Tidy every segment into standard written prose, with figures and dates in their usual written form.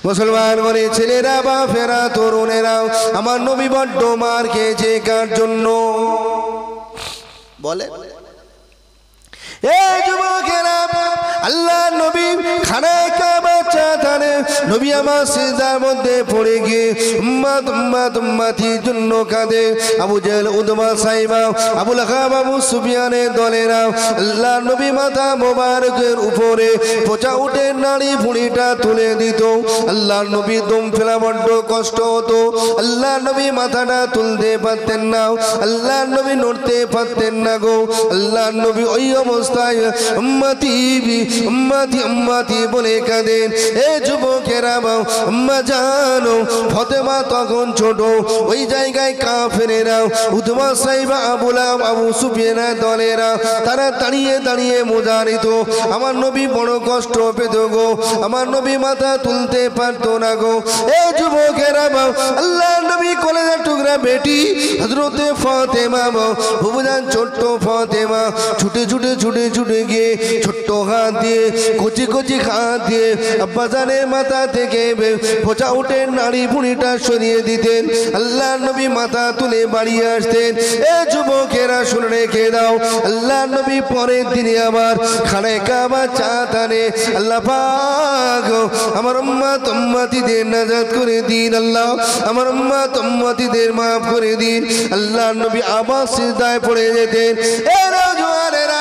মুসলমান ঘরে ছেলেরা বা ফেরা তরুণেরা আমার নবী বড্ড মার খেয়েছে কার জন্য বলে এই যুবকেরা আল্লাহ নবী খানায় কাবা চাতানে নবী আমার সিজদার মধ্যে পড়ে গিয়ে উম্মত উম্মত উম্মতির জন্য কাঁদে আবু জেহেল উতবা সাইবা আবু লাহাব আবু সুফিয়ানের দলেরা আল্লাহ নবী মাথা মোবারকের উপরে পচা উটের নাড়ি ভুঁড়িটা তুলে দিত আল্লাহ নবী দম ফেলা বড্ড কষ্ট হতো আল্লাহ নবী মাথাটা তুলতে পারতেন না আল্লাহ নবী নড়তে পারতেন না গো আল্লাহ নবী ওই অবস্থায় উম্মতি উম্মতি উম্মতি বলে কাঁদেন এ যুবকেরা আম্মা জানো ফাতেমা তখন ছোট ওই জায়গায় কাফেরেরা উতবা সাইবা আবু লাহাব আবু সুফিয়ানের দলেরা তারা দাঁড়িয়ে দাঁড়িয়ে মুজারিত আমার নবী বড় কষ্ট পেত গো আমার নবী মাথা তুলতে পারতো না গো এ যুবকেরা আল্লাহ নবী কলেজার টুকরা বেটি হযরতে ফাতেমা বুবুজান ছোট্ট ফাতেমা ছুটে ছুটে ছুটে ছুটে গিয়ে ছোট্ট হাত দিয়ে কচি কচি হাত দিয়ে আব্বাজানের মাথা থেকে পচা উটের নাড়ি ভুঁড়িটা সরিয়ে দিতেন আল্লাহ নবী মাথা তুলে বাড়ি আসতেন এ যুবকেরা শুনে রেখে দাও আল্লাহ নবী পরের দিনে আবার খানায় কাবা চাতানে আল্লাহ পাক আমার উম্মত উম্মতিদের নাজাত করে দিন আল্লাহ আমার উম্মত উম্মতিদের মাফ করে দিন আল্লাহ নবী আবার সিজদায় পড়ে যেতেন এ নওজওয়ানেরা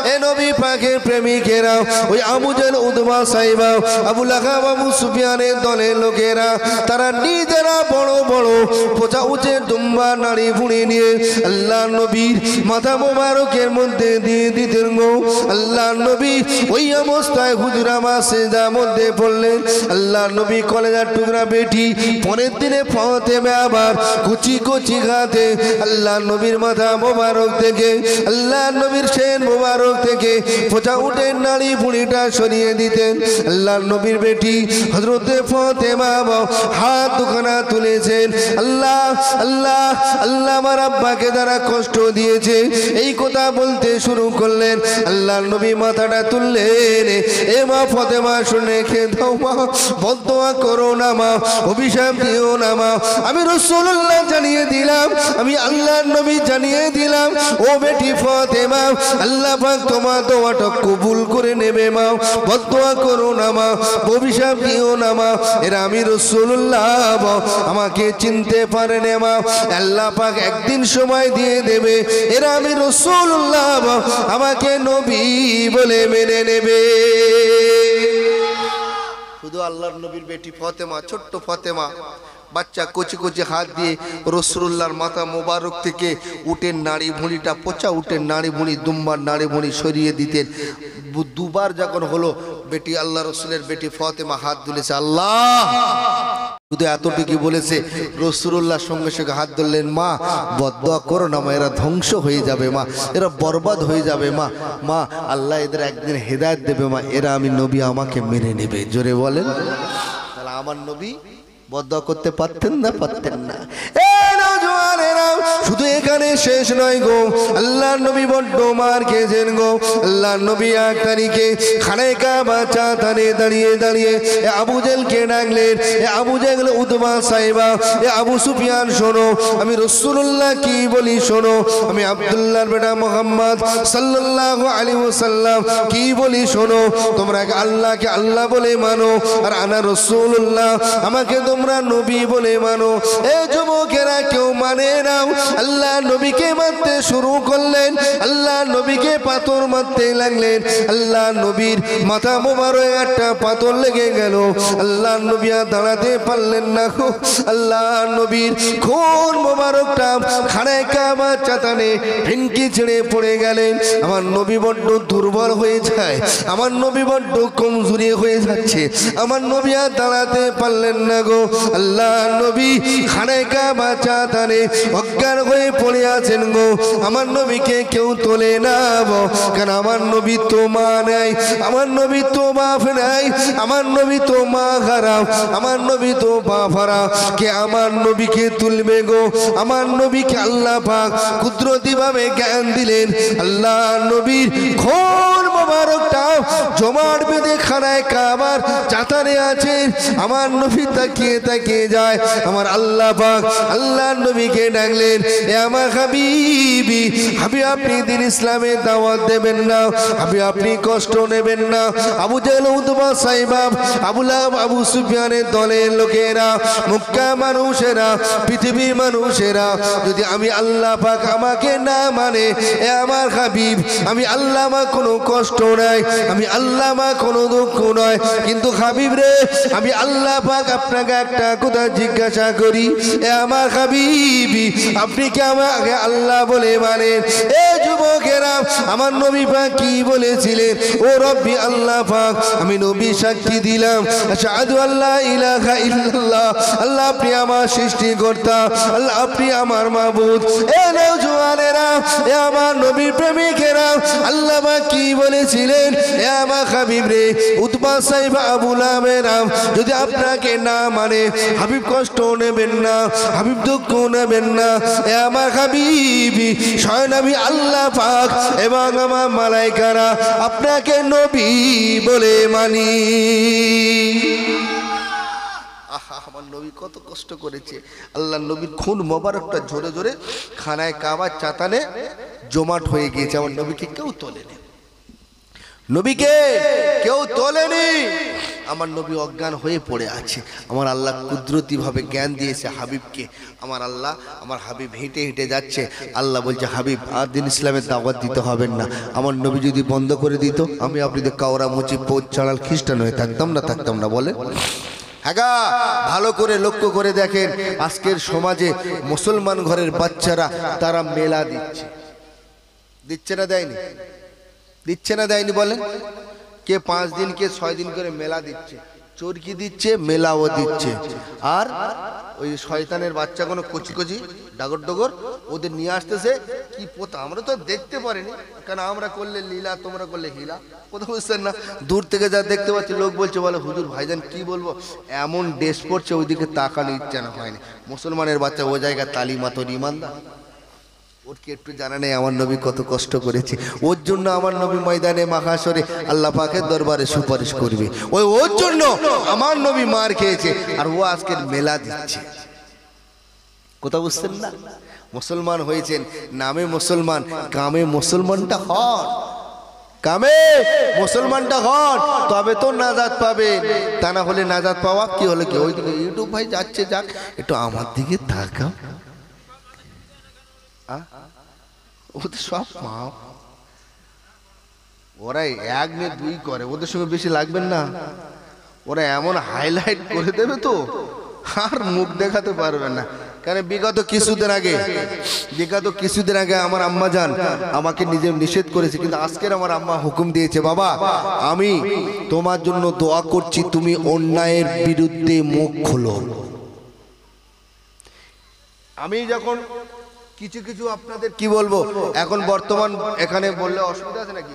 এ নবী পাকের প্রেমিকেরা ওই আবু জেহেল উতবা সাইবা আবু লাহাব আবু সুফিয়ানের দলের লোকেরা তারা নিজেরা বড় বড় পচা উচের দুম্বা নাড়ি ভুঁড়ি নিয়ে আল্লাহ নবীর মাথা মোবারকের মধ্যে দিয়ে দিতেন গো আল্লাহ নবী ওই অবস্থায় হুজুর আমার সিজদার মধ্যে পড়লেন আল্লাহ নবী কলেজার টুকরা বেটি পরের দিনে ফাতেমা আবার কচি কচি ঘাতে আল্লাহ নবীর মাথা মোবারক থেকে আল্লাহ নবীর শেন মোবারক থেকে পচা উটের নাড়ি ভুঁড়িটা সরিয়ে দিতেন আল্লাহ নবীর বেটি হযরতে ফাতেমা হাত দুখানা তুলেছেন আল্লাহ আল্লাহ আল্লাহ আমার আব্বাকে যারা কষ্ট দিয়েছে এই কথা বলতে শুরু করলেন আল্লাহ নবী মাথাটা তুললেন এ মা ফাতেমা শুনে খেয়ে দাও মা বদদোয়া করো না মা অভিশাপ দিও না মা আমি রাসূলুল্লাহ জানিয়ে দিলাম আমি আল্লাহর নবী জানিয়ে দিলাম ও বেটি ফাতেমা আল্লাহ পাক তোমার দোয়াটা কবুল করে নেবে মা বদদোয়া করো না মা অভিশাপ দিও না মা এরা আমি রাসূলুল্লাহ আমাকে চিনতে পারে না মা আল্লাহ পাক একদিন সময় দিয়ে দেবে এরা আমি রাসূলুল্লাহ আমাকে নবী বলে মেনে নেবে শুধু আল্লাহর নবীর বেটি ফাতেমা ছোট্ট ফাতেমা বাচ্চা কচি কচি হাত দিয়ে রাসূলুল্লাহর মাথা মোবারক থেকে উটের নাড়ি ভুঁড়িটা পচা উটের নাড়ি ভুঁড়ি দুম্বার নাড়ি ভুঁড়ি সরিয়ে দিতেন দুবার যখন হলো বেটি আল্লাহ রসুলের বেটি ফাতেমা হাত তুলেছে আল্লাহ শুধু এতটুকু বলেছে রাসূলুল্লাহ সঙ্গে সঙ্গে হাত ধরলেন মা বদদোয়া করো না মা এরা ধ্বংস হয়ে যাবে মা এরা বরবাদ হয়ে যাবে মা মা আল্লাহ এদের একদিন হেদায়েত দেবে মা এরা আমি নবী আমাকে মেনে নেবে জোরে বলেন তাহলে আমার নবী বদদোয়া করতে পারতেন না শুধু এখানে শেষ নয় গো আল্লাহর নবী বড্ড মার খেয়েছেন গো আল্লাহর নবী 8 তারিখে খানায় কাবা চাতানে দাঁড়িয়ে দাঁড়িয়ে আবু জেহেলকে ডাকলেন আবু জেহেল উতবা সাইবা আবু সুফিয়ান শোনো আমি রাসূলুল্লাহ কি বলি শোনো আমি আব্দুল্লাহর বেটা মুহাম্মদ সাল্লাল্লাহু আলাইহি ওয়াসাল্লাম কি বলি শোনো তোমরা আল্লাহকে আল্লাহ বলে মানো আর আনা রাসূলুল্লাহ আমাকে তোমরা নবী বলে মানো এই যুবকেরা কেউ মানে না আল্লাহ নবীকে মারতে শুরু করলেন আল্লাহ নবীকে পাথর মারতে লাগলেন আল্লাহ নবীর মাথা মোবারক একটা পাথর লেগে গেল আল্লাহ নবী আর দাঁড়াতে পারলেন না আল্লাহ নবীর খুন মোবারকটা খানায় কাবা চাতানে ফিনকি ছেড়ে পড়ে গেলেন আমার নবী বড্ড দুর্বল হয়ে যায় আমার নবী বড্ড কমজোরি হয়ে যাচ্ছে আমার নবী আর দাঁড়াতে পারলেন না গো আল্লাহ নবী খানায় কাবা চাতানে অজ্ঞান হয়ে পড়ে আছেন গো, আমার নবীকে কেউ তোলে না গো, কারণ আমার নবী তো মা নাই, আমার নবী তো বাপ নাই, আমার নবী তো মা খারাপ, আমার নবী তো বাপ হারাম, কে আমার নবীকে তুলবে গো? আমার নবীকে আল্লাহ পাক কুদরতি ভাবে জ্ঞান দিলেন। আল্লাহ নবীর খোর মোবারকটা জমাট বেঁধে খানায় কাবার চাতারে আছেন। আমার নবী তাকিয়ে তাকিয়ে যায়, আমার আল্লাহ পাক আল্লাহ নবীকে ডাকলেন, এ আমার হাবিবি, হাবিব আপনি দিন ইসলামের দাওয়াত দেবেন না, হাবিব আপনি কষ্ট নেবেন না। আবু জেহেল, উতবা, সাইবা, আবু লাহাব, আবু সুফিয়ানের দলের লোকেরা, মক্কা মানুষেরা, পৃথিবীর মানুষেরা যদি আমি আল্লাহ পাক আমাকে না মানে, এ আমার হাবিব আমি আল্লাহ মা কোনো কষ্ট নাই, আমি আল্লাহ মা কোনো দুঃখ নয়, কিন্তু হাবিব রে আমি আল্লাহ পাক আপনাকে একটা কথা জিজ্ঞাসা করি, এ আমার হাবিবি আপনি কি আমাকে আল্লাহ বলে মানেন? এ যুবকেরা, আমার নবী পাক কি বলেছিলেন? ও রব্বি আল্লাহ পাক আমি নবী সাক্ষী দিলাম, আশহাদু আল্লা ইলাহা ইল্লাল্লাহ, আল্লাহ আপনি আমার সৃষ্টিকর্তা, আল্লাহ আপনি আমার মাবুদ। এ নওজোয়ানেরা, এ আমার নবীর প্রেমিকেরা, আল্লাহ পাক কি বলেছিলেন? এ আমার হাবিব রে, উতবা, সাইবা, আবু লাহাবেরা যদি আপনাকে না মানে, হাবিব কষ্ট নেবেন না, হাবিব দুঃখ নেবেন না। এ আমার হাবিবি স্বয়ং আমি আল্লাহ পাক এবং আমার মালাইকারা আপনাকে নবী বলে মানি। আহা, আমার নবী কত কষ্ট করেছে। আল্লাহ নবীর খুন মোবারকটা ঝরে ঝরে খানায় কাবার চাতানে জমাট হয়ে গিয়েছে। আমার নবীকে কেউ তোলেনি, নবীকে কেউ তোলেনি, আমার নবী অজ্ঞান হয়ে পড়ে আছে। আমার আল্লাহ কুদরতি ভাবে জ্ঞান দিয়েছে হাবিবকে। আমার আল্লাহ, আমার হাবিব হেঁটে হেঁটে যাচ্ছে, আল্লাহ বলছে হাবিব আর দিন ইসলামের দাওয়াত দিতে হবেন না। আমার নবী যদি বন্ধ করে দিত, আমি আপনাদের কাওরা মুচি পোচ ছাড়াল খ্রিস্টান হয়ে থাকতাম না, থাকতাম না বলে। হ্যাঁ, ভালো করে লক্ষ্য করে দেখেন, আজকের সমাজে মুসলমান ঘরের বাচ্চারা তারা মেলা দিচ্ছে, দিচ্ছে না দেয়নি? দিচ্ছে না দেয়নি বলেন? কে 5 দিন কে 6 দিন করে মেলা দিচ্ছে, চরকি দিচ্ছে, মেলাও দিচ্ছে। আর ওই শয়তানের বাচ্চাগুলো কচি কচি ডাগর ডগর ওদের নিয়ে আসতেছে। কি পোতা, আমরা তো দেখতে পারিনি, কারণ আমরা করলে লীলা, তোমরা করলে হিলা, কোথাও বুঝছেন না। দূর থেকে যা দেখতে পাচ্ছি, লোক বলছে বলে হুজুর ভাইজান কি বলবো, এমন ড্রেস পড়ছে ওইদিকে তাকানো ইচ্ছা না হয়নি। মুসলমানের বাচ্চা ও জায়গায় তালিমা তোর ইমানদার, ওর কি একটু জানা নেই আমার নবী কত কষ্ট করেছে? ওর জন্য আমার নবী ময়দানে মাহাশরে আল্লাহ পাকের দরবারে সুপারিশ করবে। ওর জন্য আমার নবী মার খেয়েছে, আর ও আজকের মেলা দিচ্ছে। কথা বুঝছেন না? মুসলমান হয়েছেন, নামে মুসলমান, কামে মুসলমানটা হন, কামে মুসলমানটা হন, তবে তো নাজাত পাবেন। তা না হলে নাজাত পাওয়া কি হলো কি? ওইদিকে ইউটিউব ভাই যাচ্ছে, যাক, একটু আমার দিকে তাকাও। ওদের সব মাপ, ওরা 1 নিয়ে 2 করে, ওদের সঙ্গে বেশি লাগবেন না। ওরা এমন হাইলাইট করে দেবে তো আর মুখ দেখাতে পারবেন না। কারণ বিগত কিছুদিন আগে আমার আম্মা জান আমাকে নিজে নিষেধ করেছে, কিন্তু আজকের আমার আম্মা হুকুম দিয়েছে, বাবা আমি তোমার জন্য দোয়া করছি, তুমি অন্যায়ের বিরুদ্ধে মুখ খোলো। আমি যখন কিছু কিছু আপনাদের কি বলবো, এখন বর্তমান এখানে বললে অসুবিধা আছে নাকি?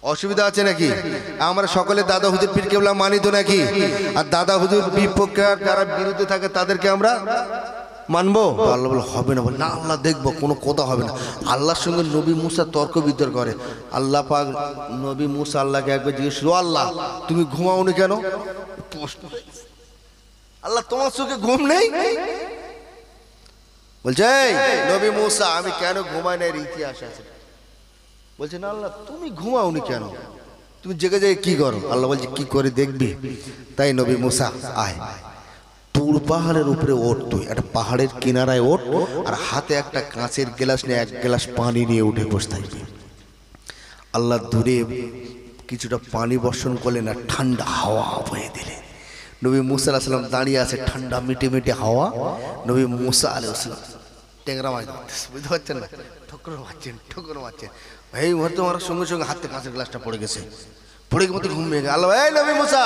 অসুবিধা আছে নাকি? আমরা সকলে দাদা হুজুর পীর কেবলা মানি তো নাকি? আর দাদা হুজুর বিপক্ষে যারা বিরুদ্ধে থাকে তাদেরকে আমরা মানবো? আল্লাহ বলে হবে না, বলে না আল্লাহ দেখবো, কোনো কথা হবে না। আল্লাহর সঙ্গে নবী মুসা তর্ক বিতর্ক করে। আল্লাহ পাক নবী মুসা আল্লাহকে একবার জিজ্ঞেস করলো, আল্লাহ তুমি ঘুমাওনি কেন? আল্লাহ তোমার চোখে ঘুম নেই? বলছে নবী মুসা আমি কেন ঘুমাই না, এর ইতিহাস আছে। বলছে না আল্লাহ তুমি ঘুমাওনি কেন, তুমি জেগে জেগে কি করো? আল্লাহ বলছে কি করে দেখবি? তাই নবী মুসা আয়, তুর পাহাড়ের উপরে ওঠ, তুই একটা পাহাড়ের কিনারায় ওঠ, আর হাতে একটা কাঁচের গ্লাস নিয়ে 1 গ্লাস পানি নিয়ে উঠে বসে থাকবি। আল্লাহ দূরে কিছুটা পানি বর্ষণ করলেন আর ঠান্ডা হাওয়া বয়ে দিলেন। নবী মুসা আলাইহিস সালাম দাঁড়িয়ে আছে, ঠান্ডা মিটে মিটে হাওয়া। নবী মুসা আলাইহিস সালাম টেংরা মাছ ধরতেছে, বুঝতে পারছেন না? ঠোকর মারছেন। এই মুহূর্তে আমার সঙ্গে সঙ্গে হাতে কাঁচের গ্লাসটা পড়ে গেছে। পড়ে মতো ঘুম ভেঙে আল্লাহ, এই নবী মুসা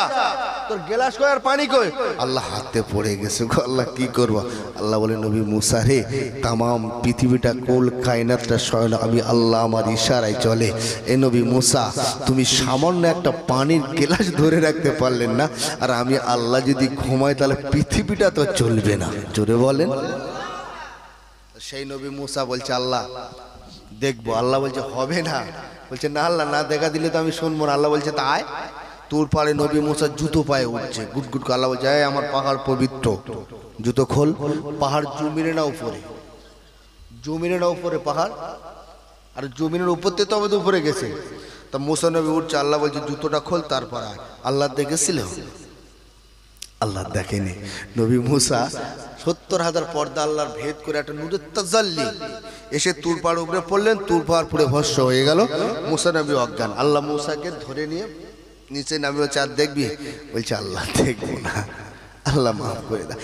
তোর গেলাস কই আর পানি কই? আল্লাহ হাতে পড়ে গেছে গো, আল্লাহ কি করবো? আল্লাহ বলে, নবী মুসা রে, তামাম পৃথিবীটা কোল কায়নাতটা স্বয়ং আমি আল্লাহ আমার ইশারায় চলে। এ নবী মুসা, তুমি সামান্য একটা পানির গেলাস ধরে রাখতে পারলেন না, আর আমি আল্লাহ যদি ঘুমাই তাহলে পৃথিবীটা তো চলবে না। জোরে বলেন। সেই নবী মুসা বলছে, আল্লাহ দেখবো। আল্লাহ বলছে হবে না। বলছে, না আল্লাহ, না দেখা দিলে তো আমি শুনবো না। আল্লাহ বলছে, তাই তোর পারে নবী মুসা জুতো পায়ে উঠছে গুটগুট করে। আল্লাহ বলছে, আমার পাহাড় পবিত্র, জুতো খোল। পাহাড় জমিনে না উপরে, জমিনে না উপরে পাহাড়, আর জমিনের উপর থেকে তবে তো উপরে গেছে। তা মুসা নবী উঠছে, আল্লাহ বলছে জুতোটা খোল, তারপর আয়। আল্লাহ দেখেছিল? আল্লাহ দেখেনি। নবী মুসা 70,000 পর্দা আল্লাহর ভেদ করে একটা নূরের তাজাল্লি এসে তুর পাহাড় উপরে পড়লেন। তুর পাহাড় পুরো ভস্ম হয়ে গেল। মুসা নবী অজ্ঞান। আল্লাহ মুসাকে ধরে নিয়ে নিচে নামে বলছে, আর দেখবি? বলছে, আল্লাহ দেখবো না। আল্লাহ মাফ করে দাও।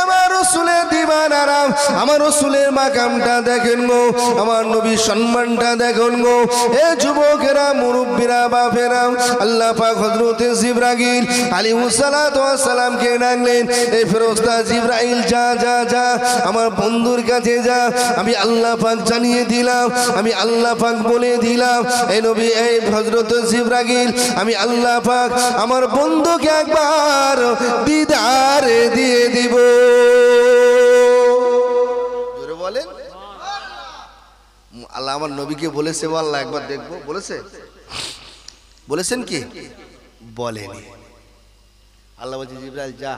আমার রাসূলের দিওয়ানারা, আমার রাসূলের মাকামটা দেখেন গো, আমার নবীর সম্মানটা দেখেন গো। এ যুবকেরা, মুরব্বীরা, বাপেরা, আল্লাহ পাক হযরতে জিবরাইল আলাইহিস সালাতু ওয়াস সালামকে ডাকলেন, এই ফেরেশতা জিবরাইল, যা যা যা আমার বন্ধুর কাছে যা। আমি আল্লাহ পাক জানিয়ে দিলাম, আমি আল্লাহ পাক বলে দিলাম, এই নবী, এই হযরতে জিবরাইল, আমি আল্লাহ পাক আমার বন্ধুকে একবার দিদার দিয়ে দিব। জোরে বলেন। আল্লাহ আমার নবীকে বলেছে, আল্লাহ একবার দেখবো বলেছে? বলেছেন কি? বলেনি। আল্লাহ বলছে, জিবরাইল যা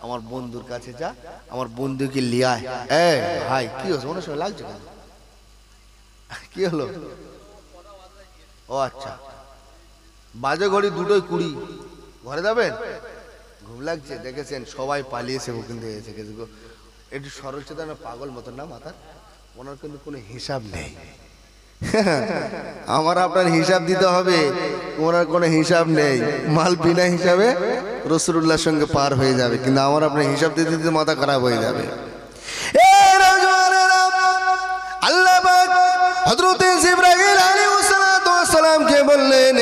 আমার বন্ধুর কাছে যা, আমার বন্ধুকে লিয়ে আয়। এই ভাই কি হচ্ছে? মনে সময় লাগছে কেন? কি হলো? ও আচ্ছা, বাজে ঘড়ি 2:20, ঘরে যাবেন? ঘুম লাগছে? দেখেছেন সবাই পালিয়েছে, ওখান থেকে এসে গেছে গো। একটু সরল চেতন, পাগল মতন না মাথার, ওনার কিন্তু কোনো হিসাব নেই। আমার আপনার হিসাব দিতে হবে, ওনার কোনো হিসাব নেই। মাল বিনা হিসাবে রাসূলুল্লাহর সঙ্গে পার হয়ে যাবে, কিন্তু আমার আপনার হিসাব দিতে দিতে মাথা খারাপ হয়ে যাবে। আল্লাহ পাক হযরতে জিবরাইল আলাইহিস সালামকে বললেন,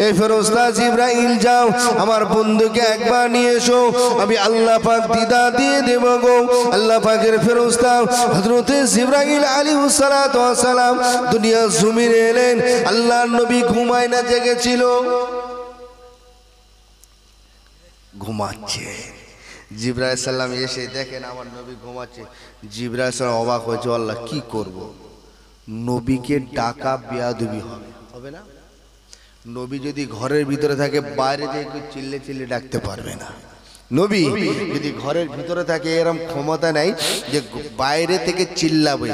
এই ফেরেশতা জিবরাইল যাও আমার বন্ধুকে একবার নিয়ে এসো, আমি আল্লাহ পাক দিদার দিয়ে দেব গো। আল্লাহ পাকের ফেরেশতা হযরতে জিবরাইল আলাইহিস সালাতু ওয়াস সালাম দুনিয়া জমিনে এলেন। আল্লাহর নবী ঘুমায় না, জেগেছিল, ঘুমাচ্ছে। জিবরাইল সাল্লাম এসে দেখেন আমার নবী ঘুমাচ্ছে। জিবরাইল সাল্লাম অবাক হয়েছে, আল্লাহ কি করব? নবীকে ডাকা বেয়াদবি হবে না? নবী যদি ঘরের ভিতরে থাকে, বাইরে যে কেউ চিল্লে চিল্লে ডাকতে পারবে না। নবী যদি ঘরের ভিতরে থাকে, এরকম ক্ষমতা নাই যে বাইরে থেকে চিল্লাবে,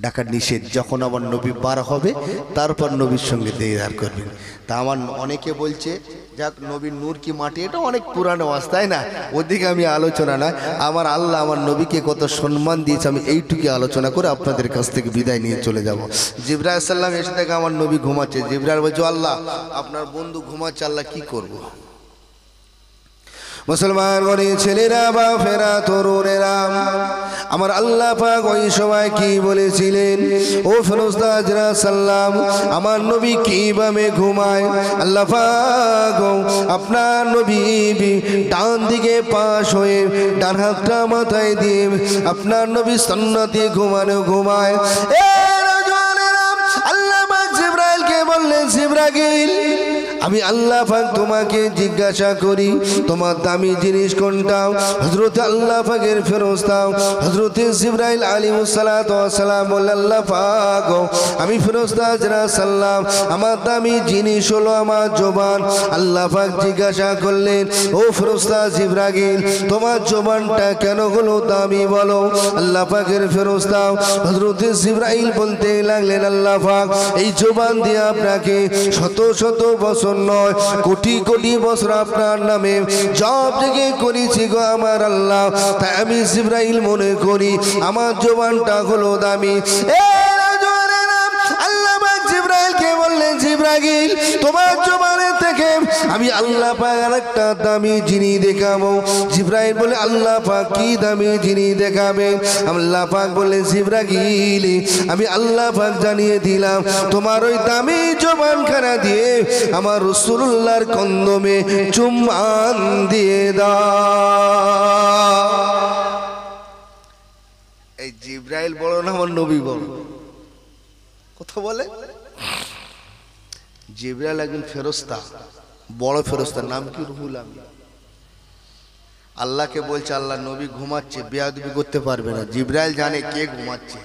ডাকার নিষেধ। যখন আমার নবী বার হবে তারপর নবীর সঙ্গে দিদার করবেন। তা আমার অনেকে বলছে, যাক নবীর নূর কি মাটি, এটা অনেক পুরানো ওয়াজ, তাই না? ওদিকে আমি আলোচনা না, আমার আল্লাহ আমার নবীকে কত সম্মান দিয়েছে, আমি এইটুকু আলোচনা করে আপনাদের কাছ থেকে বিদায় নিয়ে চলে যাব। জিবরাইল সাল্লাম এসে দেখে আমার নবী ঘুমাচ্ছে। জিবরাইল বলছে, আল্লাহ আপনার বন্ধু ঘুমাচ্ছে, আল্লাহ কি করব? মুসলমান গণি ছেলেরা, বাপেরা, তরুণেরা, আমার আল্লাহ পাক ওই সময় কি বলেছিলেন? ও ফেরেশতা জিবরাইল সাল্লাম, আমার নবী কিভাবে ঘুমায়? আল্লাহ পাক আপনার নবী ডান দিকে পাশ হয়ে ডান হাতটা মাথায় দিয়ে আপনার নবী সুন্নতে ঘুমায়। আল্লাহ পাক জিবরাইলকে বললেন, জিবরাইল আমি আল্লাহ পাক তোমাকে জিজ্ঞাসা করি, তোমার দামি জিনিস কোনটা? হযরত আল্লাহ পাকের ফেরেশতা হযরতে জিবরাইল আলাইহিস সালাতু ওয়াস সালাম বললেন, আল্লাহ পাক আমি ফেরেশতা জিবরাইল সাল্লাম, আমার দামি জিনিস হলো আমার জবান। আল্লাহ পাক জিজ্ঞাসা করলেন, ও ফেরেশতা জিবরাইল তোমার জবানটা কেন হলো দামি বলো? আল্লাহ পাকের ফেরেশতা হযরতে জিবরাইল বলতে লাগলেন, আল্লাহ পাক এই জবান দিয়ে আপনাকে শত শত বছর নয়, কোটি কোটি বছর আপনার নামে জপ জেগে করেছি গো আমার আল্লাহ, তাই আমি জিবরাইল মনে করি আমার জবানটা হলো দামি। আল্লাহ পাক জিবরাইলকে বললেন, জিবরাইল তোমার জবানে থেকে আমি আল্লাহ পাক আরেকটা দামি জিনিস দেখাবো। জিবরাইল বলে আল্লাহ পাক কি দামি জিনিস দেখাবে? আল্লাহ পাক বলে জিবরাইল আমি আল্লাহ পাক জানিয়ে দিলাম তোমার ওই দামি জবানখানা দিয়ে আমার রাসূলুল্লাহর কন্দমে চুম্বন দিয়ে দাও। এই জিবরাইল বড় না আমার নবী বড়? কথা বলে। জিবরাইল একজন ফেরেশতা, বড় ফেরেশতা, নাম কি? রুহুল আমিন। আল্লাহকে বলছে আল্লাহ নবী ঘুমাচ্ছে, বেয়াদবি করতে পারবে না। জিবরাইল জানে কে ঘুমাচ্ছে,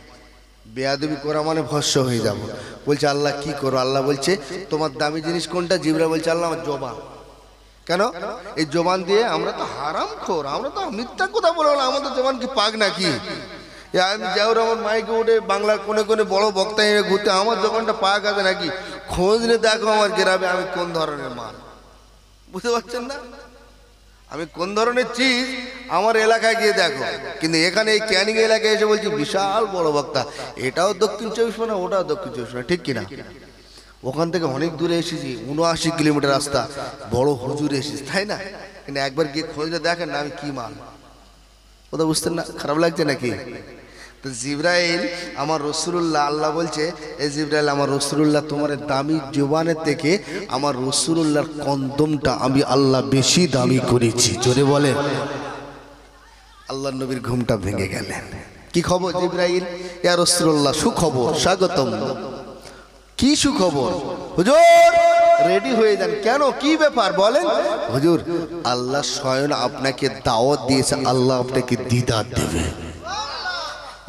বেয়াদবি করা মানে ভস্য হয়ে যাব। বলছে আল্লাহ কি করো? আল্লাহ বলছে তোমার দামি জিনিস কোনটা? জিবরাইল বলছে আল্লাহ আমার জবান। কেন? এই জবান দিয়ে আমরা তো হারামখোর, আমরা তো মিথ্যা কথা বলবো না, আমাদের জবান কি পাক নাকি? আমি যাও আমার মাইকে উঠে বাংলার কোনে কোনে বড় বক্তা হিসেবে ঘুরতে, আমার জবানটা পাক আছে নাকি? খোঁজ নিয়ে দেখো আমার গ্রামে আমি কোন ধরনের মাল। বুঝতে পারছেন না আমি কোন ধরনের চিজ? আমার এলাকায় গিয়ে দেখো। কিন্তু এখানে এই ক্যানিং এলাকায় এসে বলছি বিশাল বড় বক্তা, এটাও দক্ষিণ 24 পরগনা, ওটাও দক্ষিণ 24 পরগনা, ঠিক কিনা? ওখান থেকে অনেক দূরে এসেছি, 79 কিলোমিটার রাস্তা, বড় হুজুর এসেছি, তাই না? কিন্তু একবার গিয়ে খোঁজলে দেখেন না আমি কি মাল। ওটা বুঝতেন না? খারাপ লাগছে নাকি? তো জিবরাইল আমার রাসূলুল্লাহ, আল্লাহ বলছে এই জিবরাইল আমার রাসূলুল্লাহ তোমার দামি জবানের থেকে আমার রাসূলুল্লাহর কন্দমটা আমি আল্লাহ বেশি দামি করেছি। জোরে বলে। আল্লাহর নবীর ঘুমটা ভেঙে গেলেন। কি খবর জিবরাইল? ইয়া রাসূলুল্লাহ সুখবর, স্বাগতম। কি সুখবর? হুজুর রেডি হয়ে যান। কেন, কি ব্যাপার বলেন? হুজুর আল্লাহ স্বয়ং আপনাকে দাওয়াত দিয়েছে, আল্লাহ আপনাকে দিদার দেবে।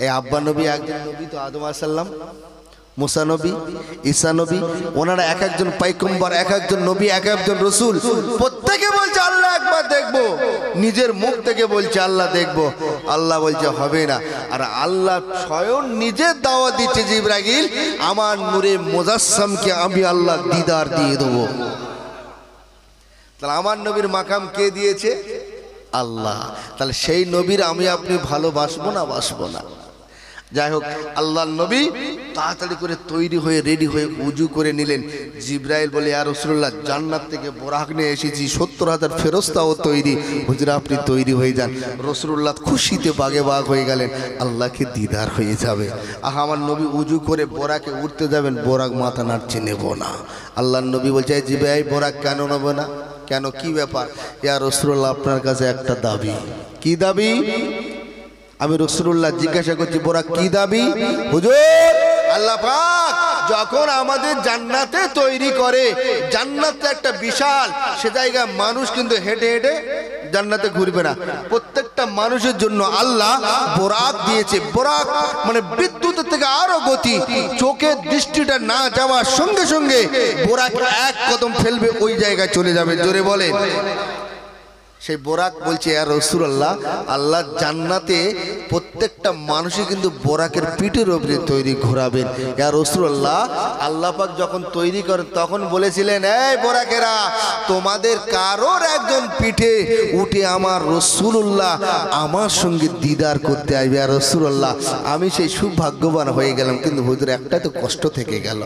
এই আব্বা নবী একজন নবী তো, আদম আলাইহিস সালাম, মুসা নবী, ঈসা নবী, ওনারা এক একজন পয়গম্বর, এক একজন নবী, এক একজন রাসূল। প্রত্যেকে বলছে আল্লাহ একবার দেখবো, নিজের মুখ থেকে বলছে আল্লাহ দেখবো। আল্লাহ বলছে হবে না। আর আল্লাহ স্বয়ং নিজের দাওয়াত দিচ্ছে জিবরাইল আমার নূরে মুজাসসামকে আমি আল্লাহ দিদার দিয়ে দেবো। তাহলে আমার নবীর মাকাম কে দিয়েছে? আল্লাহ। তাহলে সেই নবীর আমি আপনি ভালোবাসবো না? বাসবো না। যাই হোক, আল্লাহর নবী তাড়াতাড়ি করে তৈরি হয়ে রেডি হয়ে উজু করে নিলেন। জিবরাইল বলে ইয়া রাসূলুল্লাহ জান্নাত থেকে বোরাক নিয়ে এসেছি, 70,000 ফেরেশতাও তৈরি, হুজুর আপনি তৈরি হয়ে যান। রাসূলুল্লাহ খুশিতে বাগে বাগ হয়ে গেলেন, আল্লাহকে দিদার হয়ে যাবে। আমার নবী উজু করে বোরাকে উঠতে যাবেন, বোরাক মাথা নাড়ছে নেব না। আল্লাহর নবী বলছে জিবরাইল বোরাক কেন নেব না? কেন, কি ব্যাপার? ইয়া রাসূলুল্লাহ আপনার কাছে একটা দাবি। কি দাবি? আমি রাসূলুল্লাহ জিজ্ঞাসা করছি বোরাক কি দাবি? হুজুর আল্লাহ পাক যখন আমাদের জান্নাতে তৈরি করে, জান্নাতে একটা বিশাল, সে জায়গায় মানুষ কিন্তু হেঁটে হেঁটে জান্নাতে ঘুরবে না। প্রত্যেকটা মানুষের জন্য আল্লাহ বোরাক দিয়েছে। বোরাক মানে বিদ্যুতের থেকে আরো গতি, চোখের দৃষ্টিটা না যাওয়ার সঙ্গে সঙ্গে বোরাক এক কদম ফেলবে, ওই জায়গায় চলে যাবে। জোরে বলেন। সেই বোরাক বলছে ইয়া রাসূলুল্লাহ আল্লাহ জান্নাতে প্রত্যেকটা মানুষই কিন্তু বোরাকের পিঠের উপরে তৈরি ঘোরাবেন। ইয়া রাসূলুল্লাহ আল্লাহ পাক যখন তৈরি করেন তখন বলেছিলেন এই বোরাকেরা তোমাদের কারোর একজন পিঠে উঠে আমার রাসূলুল্লাহ আমার সঙ্গে দিদার করতে আসবে। ইয়া রাসূলুল্লাহ আমি সেই সৌভাগ্যবান হয়ে গেলাম, কিন্তু হুজুর একটা তো কষ্ট থেকে গেল,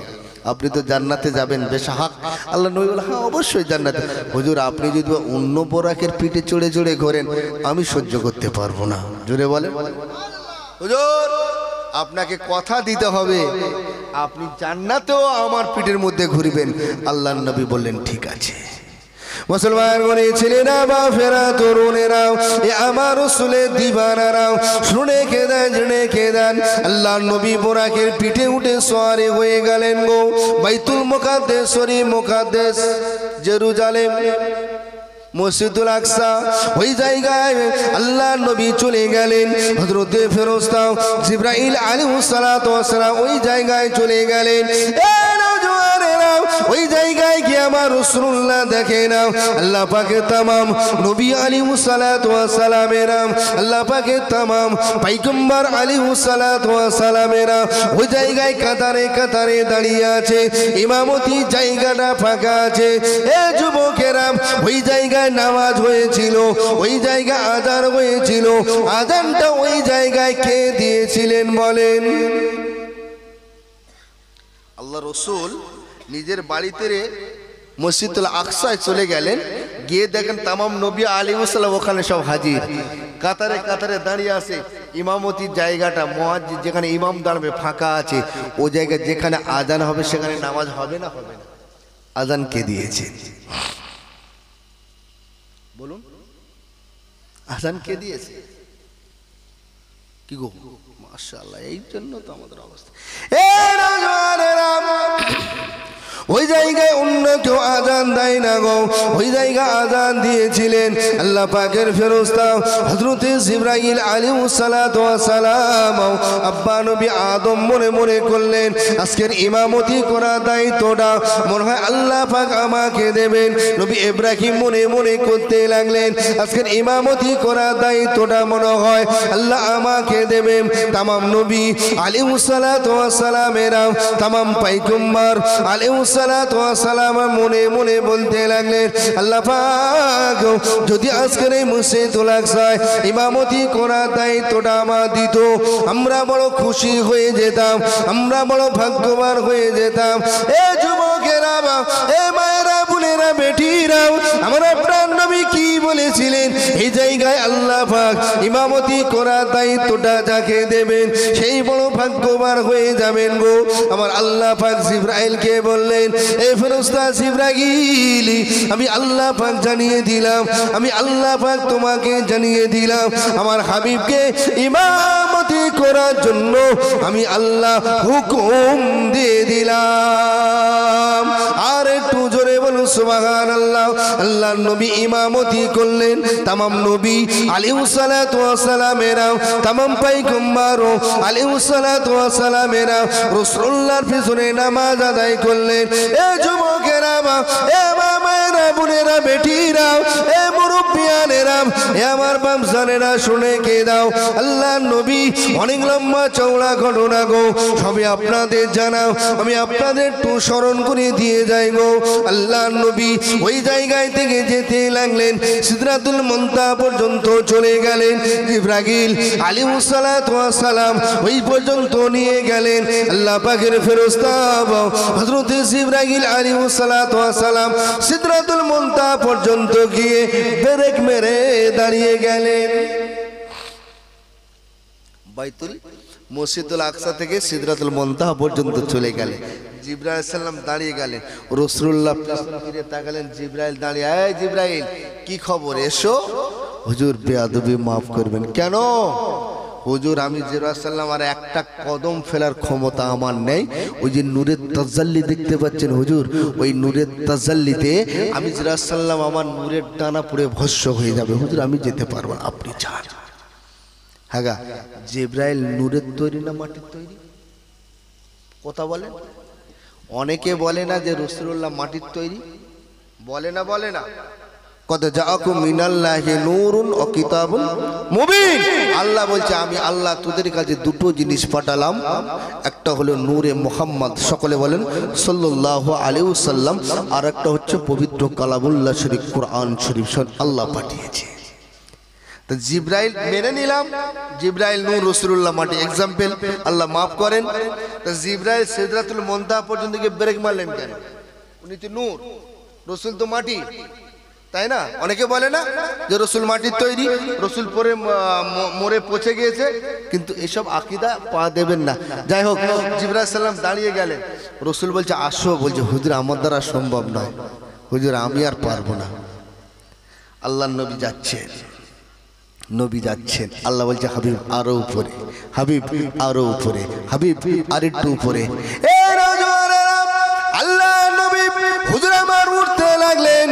আপনি তো জান্নাতে যাবেন বেশাহাক। আল্লাহ নবী বলে হ্যাঁ অবশ্যই জান্নাতে। হুজুর আপনি যদি অন্য বোরাকের পিঠে চড়ে চড়ে ঘোরেন আমি সহ্য করতে পারবো না। জোরে বলে। হুজুর আপনাকে কথা দিতে হবে, আপনি জান্নাতেও আমার পিঠের মধ্যে ঘুরবেন। আল্লাহর নবী বললেন ঠিক আছে। মুসলমান গণে ছেলেরা বা ফেরা তরুণেরাও এ আমার রাসূলের দিবানারাও শুনে কেঁদেন, জেনে কেঁদেন। আল্লাহ নবী বোরাকের পিঠে উঠে সওয়ারি হয়ে গেলেন গো বাইতুল মুকাদ্দাস শরীফ, মুকাদ্দাস জেরুজালেম, মসজিদুল আকসা, ওই জায়গায় আল্লাহ নবী চলে গেলেন। হযরতে ফেরেশতা জিবরাইল আলাইহিস সালাতু ওয়াস সালাম ওই জায়গায় চলে গেলেন। ওই জায়গায় গিয়ে আমার রাসূলুল্লাহ দেখে নাও আল্লাহ পাকের তামাম নবী আলাইহিস সালাতু ওয়াস সালামেরা, আল্লাহ পাকের তামাম পয়গম্বর আলাইহিস সালাতু ওয়াস সালামেরা ওই জায়গায় কাতারে কাতারে দাঁড়িয়ে আছে। ইমামতি জায়গাটা ফাঁকা আছে। এ যুবকেরা ওই জায়গায় নামাজ হয়েছিল, ওই জায়গায় আযান হয়েছিল। আযানটা ওই জায়গায় কে দিয়েছিলেন বলেন? আল্লাহ রাসূল নিজের বাড়িতে মসজিদুল আকসায় চলে গেলেন, গিয়ে দেখেন তামাম নবী আলাইহিসসালাম ওখানে সব হাজির, কাতারে কাতারে দাঁড়িয়ে আছে। ইমামতির জায়গাটা মুয়াজ্জিন যেখানে ইমাম দাঁড়াবে ফাঁকা আছে, ও জায়গায় যেখানে আজান হবে সেখানে নামাজ হবে না হবে না? আজান কে দিয়েছে বলুন? আজান কে দিয়েছে? কি গো মাশাআল্লাহ, এই জন্য তো আমাদের অবস্থা। ওই জায়গায় অন্য কেউ আজান দেয় না গো, ওই জায়গা আজান দিয়েছিলেন আল্লাহ পাকের ফেরেশতা হযরত জিবরাইল আলাইহিস সালাতু ওয়াস সালাম। আব্বা নবী আদম মনে মনে করলেন আজকের ইমামতি করার দায়িত্বটা মনে হয় আল্লাহ পাক আমাকে দেবেন। নবী ইব্রাহিম মনে মনে করতে লাগলেন আজকের ইমামতি করার দায়িত্বটা মনে হয় আল্লাহ আমাকে দেবেন। তামাম নবী আলাইহিস সালাতু ওয়াস সালামেরা, তামাম পয়গম্বর আলাইহিস সালাতু ওয়াস সালাম মনে মনে বলতে লাগলেন আল্লাহ পাক যদি আজকের এই মসজিদুল আকসায় ইমামতি করার দায়িত্বটা আমার দিত, আমরা বড় খুশি হয়ে যেতাম, আমরা বড় ভাগ্যবান হয়ে যেতাম। এ যুবকেরা, এ মায়েরা, বোনেরা, বেটিরা, আমার প্রাণ নবী কি বলেছিলেন? এই জায়গায় আল্লাহ পাক ইমামতি করার দায়িত্বটা যাকে দেবেন সেই বড় ভাগ্যবান হয়ে যাবেন গো। আমার আল্লাহ পাক জিবরাইলকে বললেন, এ ফেরেশতা জিবরাইল, আমি আল্লাহ পাক জানিয়ে দিলাম, আমি আল্লাহ পাক তোমাকে জানিয়ে দিলাম আমার হাবিবকে ইমামতি করার জন্য আমি আল্লাহ হুকুম দিয়ে দিলাম। আর একটু জোরে বলুন সুবহানাল্লাহ। আল্লাহর নবী ইমামতি করলেন, তামাম নবী আলাইহিস সালাতু ওয়াস সালামেরা, তামাম পয়গম্বর আলাইহিস সালাতু ওয়াস সালামেরা রাসূলুল্লাহর পিছনে নামাজ আদায় করলেন। এ যুবকেরা, এ মায়েরা, বোনেরা, বেটিরা, এ মুরব্বিয়ানেরা, এ আমার বাপজানেরা, শুনে কে দাও আল্লাহর নবী অনেক লম্বা চওড়া ঘটনা গো, সবই আপনাদের জানাও, আমি আপনাদের একটু স্মরণ করে দিয়ে যাই গো। আল্লাহর নবী ওই জায়গায় থেকে যেতে লাগলেন, সিদরাতুল মুনতাহা পর্যন্ত চলে গেলেন। জিবরাইল আলাইহিস সালাতু ওয়াস সালাম ওই পর্যন্ত নিয়ে গেলেন। আল্লাহ পাকের ফেরেশতা হযরত জিবরাইল আলাইহিস সালাতু ওয়াস সালাম সিদরাতুল মুনতাহা পর্যন্ত গিয়ে ব্রেক মেরে দাঁড়িয়ে গেলেন। বাইতুল মসজিদুল আকসা থেকে সিদরাতুল মুনতাহা পর্যন্ত চলে গেলেন। জিবরাইল আলাইহিস সালাম দাঁড়িয়ে গেলেন, রাসূলুল্লাহ পিছন ফিরে তাকালেন, জিবরাইল দাঁড়িয়ে, এই জিবরাইল কি খবর, এসো। হুজুর বেয়াদবি মাফ করবেন। কেন? হুজুর আমি জিবরাইল আর একটা কদম ফেলার ক্ষমতা আমার নেই। ওই যে নূরের তাজাল্লি দেখতে পাচ্ছেন হুজুর, ওই নূরের তাজাল্লিতে আমি জিবরাইল আমার নূরের ডানা পুড়ে ভস্ম হয়ে যাবে। হুজুর আমি যেতে পারবো না, আপনি যান। হ্যাঁ গা, জিবরাইল নূরের তৈরি না মাটির তৈরি? কথা বলেন। অনেকে বলে না যে রাসূলুল্লাহ মাটির তৈরি, বলে না, বলে না। কদ জাআকুম মিনাল্লাহি নূরুন ওয়া কিতাবুন মুবিন। আল্লাহ বলছে আমি আল্লাহ তোদের কাছে দুটো জিনিস পাঠালাম, একটা হলো নূরে মুহাম্মদ, সকলে বলেন সাল্লাল্লাহু আলাইহি ওয়াসাল্লাম, আর একটা হচ্ছে পবিত্র কালামুল্লাহ শরীফ কোরআন শরীফ আল্লাহ পাঠিয়েছে। তো জিবরাইল মেনে নিলাম, জিবরাইল নূর, রাসূলুল্লাহ মাটি, এক্সাম্পল, আল্লাহ মাফ করেন। তো জিবরাইল সিদরাতুল মুনতাহা পর্যন্ত গিয়ে ব্রেক মারলেন কেন? উনি তো নূর, রাসূল তো মাটি, তাই না? অনেকে বলে না যে রাসূল মাটির তৈরি, রাসূল পরে মরে পচে গিয়েছে, কিন্তু এসব আকীদা পা দেবেন না। যাই হোক, জিবরাইল সালাম দাঁড়িয়ে গেলেন, রাসূল বলছে আসো, বলছে হুজুর আমার দ্বারা সম্ভব নয়, হুজুর আমি আর পারবো না। আল্লাহর নবী যাচ্ছেন, নবী যাচ্ছেন, আল্লাহ বলছে হাবিব আরো উপরে, হাবিব আরো উপরে, হাবিব আরেকটু উপরে। আল্লাহ নবী হুজুর আমার উঠতে লাগলেন।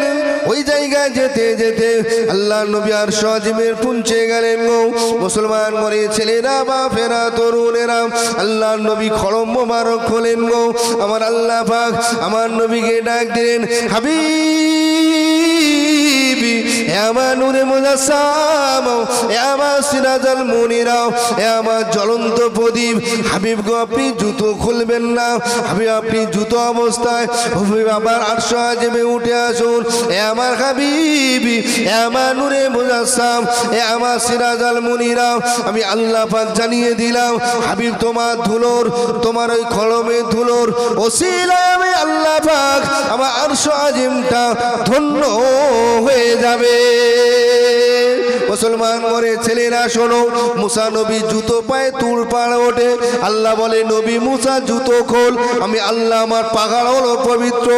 ওই জায়গায় যেতে যেতে আল্লাহ নবী আর সজীবের পৌঁছে গেলেন গো। মুসলমান মরে ছেলেরা, বাপেরা, তরুণেরা আল্লাহ নবী খড়ম মোবারক খোলেন গো। আমার আল্লাহ পাক আমার নবীকে ডাক দিলেন, হাবিব আমার নূরে মুজাসসাম, এ আমার সিরাজাল মুনিরাও, এ আমার জ্বলন্ত প্রদীপ। হাবিব গো আপনি জুতো খুলবেন না, হাবিব আপনি জুতো অবস্থায় হাবিব আবার আরশ আজিমে উঠে আসুন। এ আমার হাবিব, এ আমার নূরে মুজাসসাম, এ আমার সিরাজাল মুনিরাও, আমি আল্লাহ পাক জানিয়ে দিলাম হাবিব তোমার ধুলোর, তোমার ওই কলমে ধুলোর ওসিলায় আমি আল্লাহ পাক আমার আরশ আজিমটা ধন্য হয়ে যাবে। মুসলমান মরে ছেলেরা শোনো, মুসা নবী জুতো পায়ে তুড় পাড় ওঠে। আল্লাহ বলে নবী মুসা জুতো খোল, আমি আল্লাহ আমার পাগাড় হলো পবিত্র।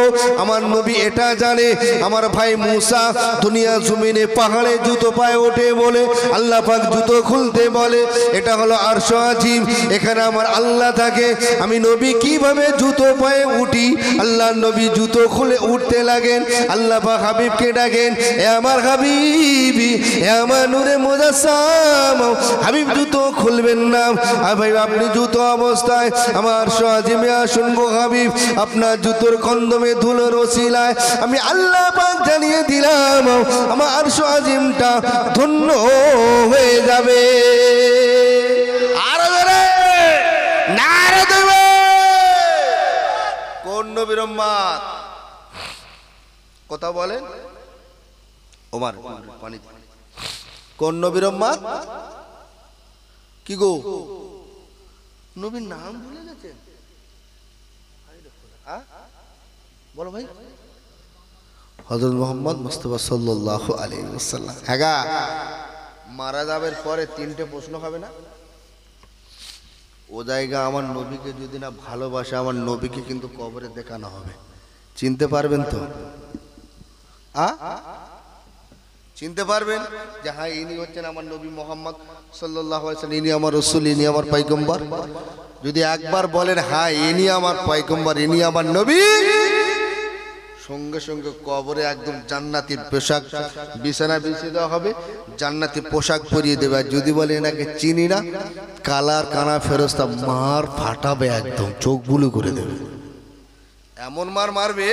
আমার নবী এটা জানে আমার ভাই মুসা দুনিয়া জমিনে পাহাড়ে জুতো পায়ে ওঠে বলে আল্লাহ পাক জুতো খুলতে বলে। এটা হলো আরশ আজিম, এখানে আমার আল্লাহ থাকে। আমি নবী কিভাবে জুতো পায়ে উঠি, আল্লাহ নবী জুতো খুলে উঠতে লাগেন। আল্লাহ পাক হাবিবকে ডাকেন, এ আমার হাবিব, এ আমার নূরে মুজাসসাম, হাবিব জুতো খুলবেন না। আর ভাই আপনি জুতো অবস্থায় আমার আরশ আজিমে আসুন গো হাবিব, আপনার জুতোর কন্দমে ধুলোর ওসিলায় আমি আল্লাহ পাক জানিয়ে দিলাম আমার আরশ আজিমটা ধন্য হয়ে যাবে। আরো জোরে নারে দেবে। কোন নবীর উম্মত কথা বলেন? ওমর পানি। কোন নবীর উম্মত? কি গো নবীর নাম ভুলে গেছেন? বলো ভাই। হযরত মুহাম্মদ মুস্তাফা সাল্লাল্লাহু আলাইহি ওয়াসাল্লাম। হ্যাঁ, মারা যাবার পরে তিনটে প্রশ্ন হবে না? ও জায়গা আমার নবীকে যদি না ভালোবাসে, আমার নবীকে কিন্তু কবরে দেখানো হবে। চিনতে পারবেন তো? চিনতে পারবেন যে হ্যাঁ ইনি হচ্ছেন আমার নবী মুহাম্মদ সাল্লাল্লাহু আলাইহি ওয়াসাল্লাম, ইনি আমার রাসূল, ইনি আমার পয়গম্বর। যদি একবার বলেন হ্যাঁ ইনি আমার পয়গম্বর, ইনি আমার নবী, সঙ্গে সঙ্গে কবরে একদম জান্নাতি পোশাক বিছানা বিছিয়ে দেওয়া হবে, জান্নাতি পোশাক পরিয়ে দেবে। আর যদি বলে এনাকে চিনি না, কালার কানা ফেরেশতা মার ফাটাবে, একদম চোখ বুলু করে দেবে। এমন মার মারবে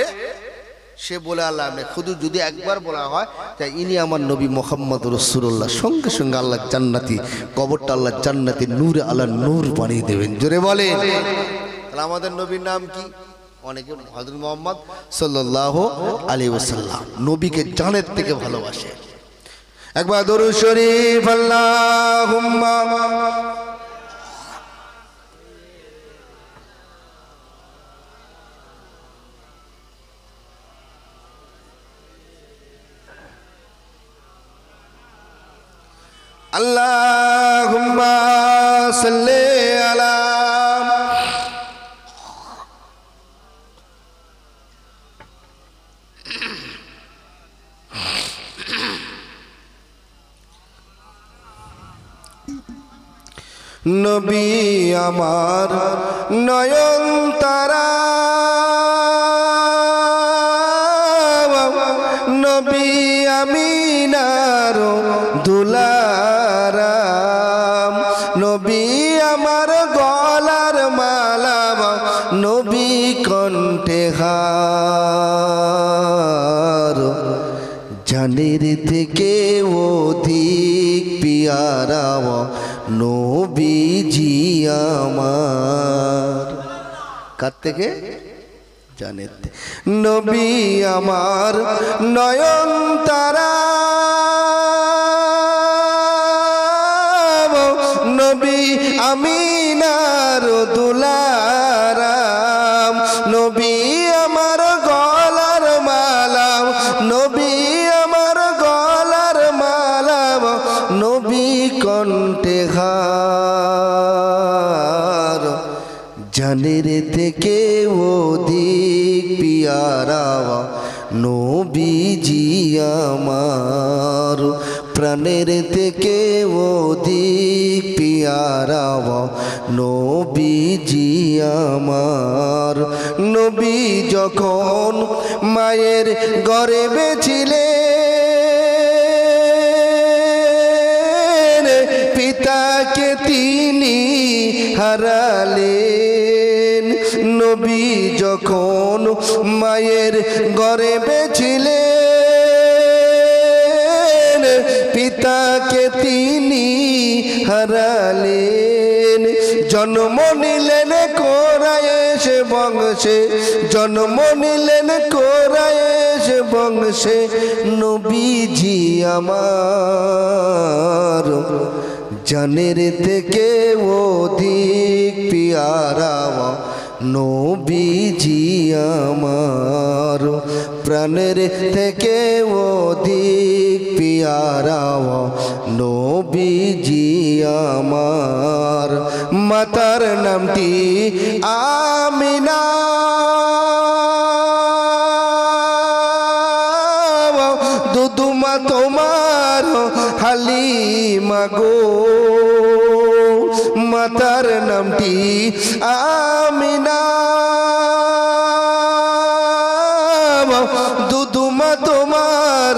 সে বলে আল্লাহ নেই। শুধু যদি একবার বলা হয় যে ইনি আমার নবী মুহাম্মদ রাসূলুল্লাহ, সঙ্গে সঙ্গে আল্লাহ জান্নাতি কবরটা আল্লাহ জান্নাতি নূরে আল্লাহ নূর বানিয়ে দেবেন। জোরে বলে। তাহলে আমাদের নবীর নাম কি? অনেকে হযরত মুহাম্মদ সাল্লাল্লাহু আলাইহি ওয়াসাল্লাম, নবীকে জানের থেকে ভালোবাসে। একবার দরুদ শরীফ আল্লাহুম্মা আল্লাহুম্মা সাল্লি আলা নবী আমার নয়ন তারা, নবী আমিনার দুলারাম, নবী আমার গলার মালা, নবী কণ্ঠে হার, জানের থেকে অধিক পিয়ারা নবীজি আমার। কার থেকে? জানের। নবী আমার নয়ন তারা, নবী আমিনার দুলারাম, নবী আমার গলার মালা, নবী আমার গলার মালা, নবী কণ্ঠে হার, জানের থেকে অধিক পিয়ারা নবীজি আমার, প্রাণের থেকে অধিক পিয়ারা নবীজি আমার। নবী যখন মায়ের গর্ভে ছিলেন, পিতাকে তিনি হারালেন। নবী যখন মায়ের গর্ভে ছিলেন, যাকে তিনি হারালেন জন্ম নিলেন কোরাইশ বংশে জন্ম নিলেন কোরাইশ বংশে নবীজি আমার জানের থেকে অধিক পিয়ারা নবীজি আমার প্রাণের থেকে অধিক পিয়ারা নবীজি আমার মাতার নামটি আমিনা দুদুমা তোমার হালিমা গো মাতার নামটি আমিনা দুদুমা তোমার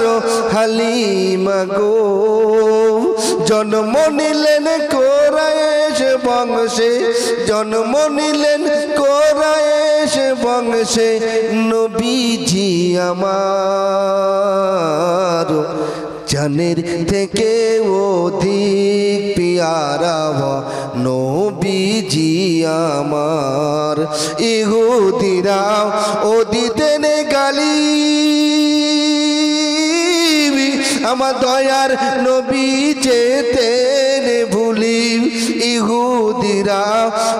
হালিমা গো জন্ম নিলেন কোরাইশ বংশে জন্ম নিলেন কোরাইশ বংশে নবীজি আমার জানের থেকে অধিক পিয়ারা নবীজি আমার ইহুদিরা ও দিতেন গালি আমার দয়ার নবী যেতেন ভুলি ইহুদিরা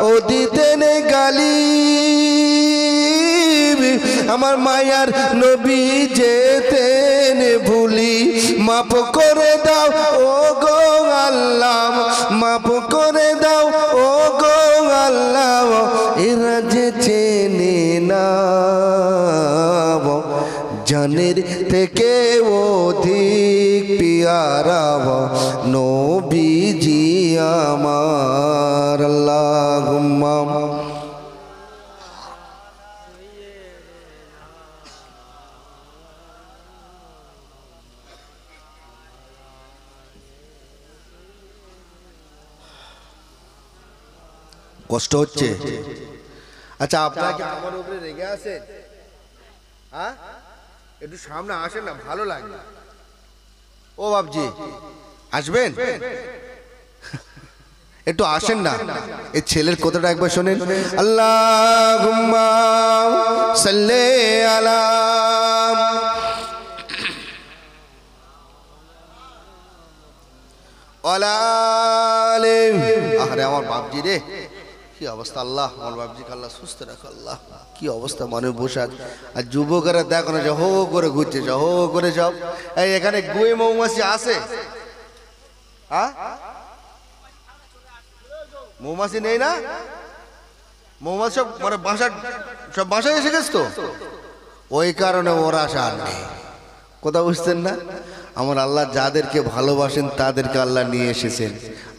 ও দিতেন গালি আমার মায়ার নবী যেতেন ভুলি মাফ করে দাও ও গো আল্লাহ মাফ করে দাও ও গো আল্লাহ এরা যে চেনে না জানের থেকে অধিক পিয়ারা নবীজি আমার আল্লাহুম্মা কষ্ট হচ্ছে আচ্ছা আপনারা কি আমার উপরে রেগে আছেন হ্যাঁ একটু সামনে আসেন না ভালো লাগে ও বাবজি আসবেন একটু আসেন না এই ছেলের কথাটা একবার শোনেন আল্লাহুম্মা সাল্লি আলা ওয়ালা আলি আরে আমার বাবজি রে কি অবস্থা আল্লাহ আমার বাবজিকে আল্লাহ সুস্থ রাখো আল্লাহ কি অবস্থা মানে বসে আর যুবকেরা দেখো না যে হো করে ঘুরছে যাও হো করে যাও এই এখানে গুয়ে মৌমাছি আছে মৌমাছি নেই না মৌমাছি সব মানে সব বাসায় এসে গেছে তো ওই কারণে ওরা আসা আর নেই কথা বুঝতেন না আমার আল্লাহ যাদেরকে ভালোবাসেন তাদেরকে আল্লাহ নিয়ে এসেছেন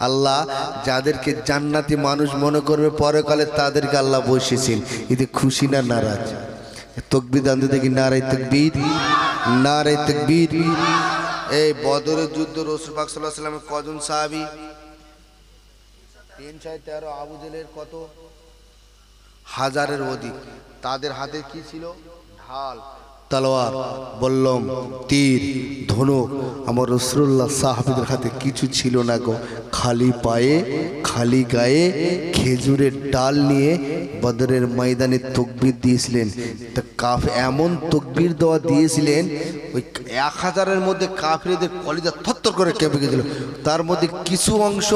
আল্লাহ যাদেরকে জান্নাতি মানুষ মনে করবে পরকালে তাদেরকে আল্লাহ বসেছেন এতে খুশি না নারাজ তাকবীর আনতে দেখি নারে তাকবীর নারে তাকবীর এই বদরের যুদ্ধ রাসূল পাক সাল্লাল্লাহু আলাইহি ওয়াসাল্লামের কজন সাহাবী 313 আবু জেলের কত হাজারের অধিক তাদের হাতে কি ছিল ঢাল তলোয়ার বল্লম তীর ধনুক আমার রাসূলুল্লাহ সাহাবীদের হাতে কিছু ছিল না গো খালি পায়ে খালি গায়ে খেজুরের ডাল নিয়ে বদরের ময়দানে তাকবীর দিয়েছিলেন তা এমন তাকবীর দেওয়া দিয়েছিলেন ওই 1000-এর মধ্যে কাফেরদের কলিজা থরথর করে কেঁপে গেছিল তার মধ্যে কিছু অংশ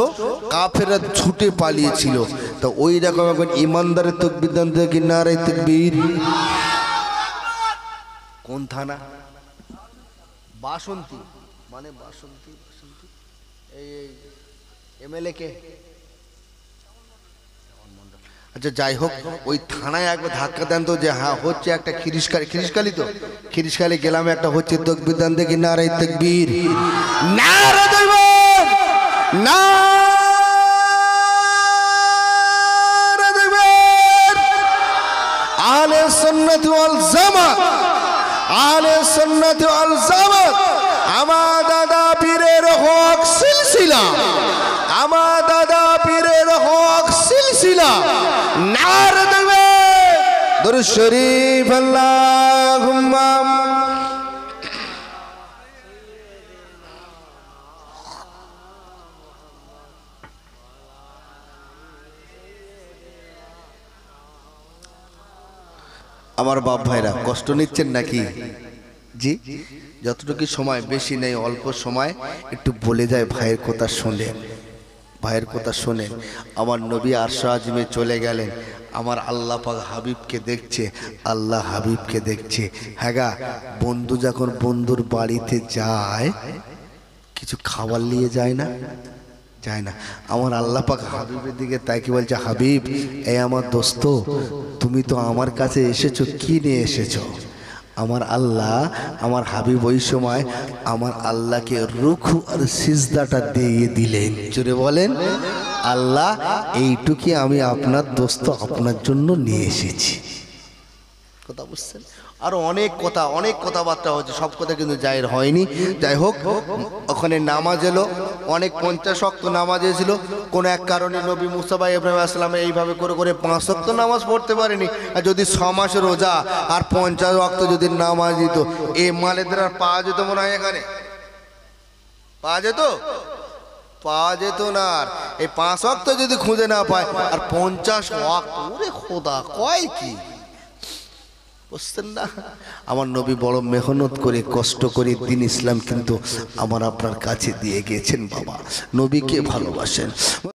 কাফেররা ছুটে পালিয়েছিল তা ওই রকম একবার ইমানদারের তাকবীর দান থেকে নারে তাকবীর কোন থানা বাসন্তী মানে বাসন্তী এই এমএলএ কে আচ্ছা যাই হোক ওই থানায় একবার ধাক্কা দেন তো যে হ্যাঁ হচ্ছে একটা খিরিশকালি তো খিরিশকালি গেলাম একটা হচ্ছে তাকবীর দান দেখি নারে তাকবীর নারে তাকবীর নারে তাকবীর আহলে সুন্নাত ওয়াল জামাত আহলে সুন্নাত ওয়াল জামাত আমার দাদা পীরের হক সিলসিলা আমার দাদা পীরের হক সিলসিলা নারে তাকবীর দরুদ শরীফ আল্লাহুম্মা আমার বাপ ভাইরা কষ্ট নিচ্ছেন নাকি? জি, যতটুকু সময় বেশি নেই, অল্প সময় একটু বলে যায় ভাইয়ের কথা শোনেন, ভাইয়ের কথা শোনেন। আমার নবী আরশ আজিমে চলে গেলেন, আমার আল্লাহ পাক হাবিবকে দেখছে, আল্লাহ হাবিবকে দেখছে। হ্যাঁ গা, বন্ধু যখন বন্ধুর বাড়িতে যায় কিছু খাবার নিয়ে যায় না? যায় না। আমার আল্লাহ পাক হাবিবের দিকে তাই কি বলছে, হাবিব এই আমার দোস্ত, তুমি তো আমার কাছে এসেছো, কি নিয়ে এসেছো? আমার আল্লাহ, আমার হাবিব ওই সময় আমার আল্লাহকে রুকু আর সিজদাটা দিয়ে দিলেন। জোরে বলেন, আল্লাহ এইটুকি আমি আপনার দোস্ত আপনার জন্য নিয়ে এসেছি। কথা বুঝছেন? আরো অনেক কথা, অনেক কথাবার্তা হচ্ছে, সব কথা কিন্তু জাহির হয়নি। যাই হোক, ওখানে নামাজ এলো, অনেক 50 ওয়াক্ত নামাজ এসেছিল। কোন এক কারণে নবী মুস্তাফা ইব্রাহিম আসসালাম এইভাবে করে করে 5 ওয়াক্ত নামাজ পড়তে পারেনি। আর যদি 6 মাস রোজা আর 50 ওয়াক্ত যদি নামাজ দিত, এই মালেদের আর পাওয়া যেত মনে হয়? এখানে পাওয়া যেত? পাওয়া যেত না। আর এই 5 ওয়াক্ত যদি খুঁজে না পায় আর 50 ওয়াক্ত, ওরে খোদা, কয় কি বুঝছেন না? আমার নবী বড় মেহনত করে কষ্ট করে দিন ইসলাম কিন্তু আমার আপনার কাছে দিয়ে গেছেন। বাবা নবীকে ভালোবাসেন।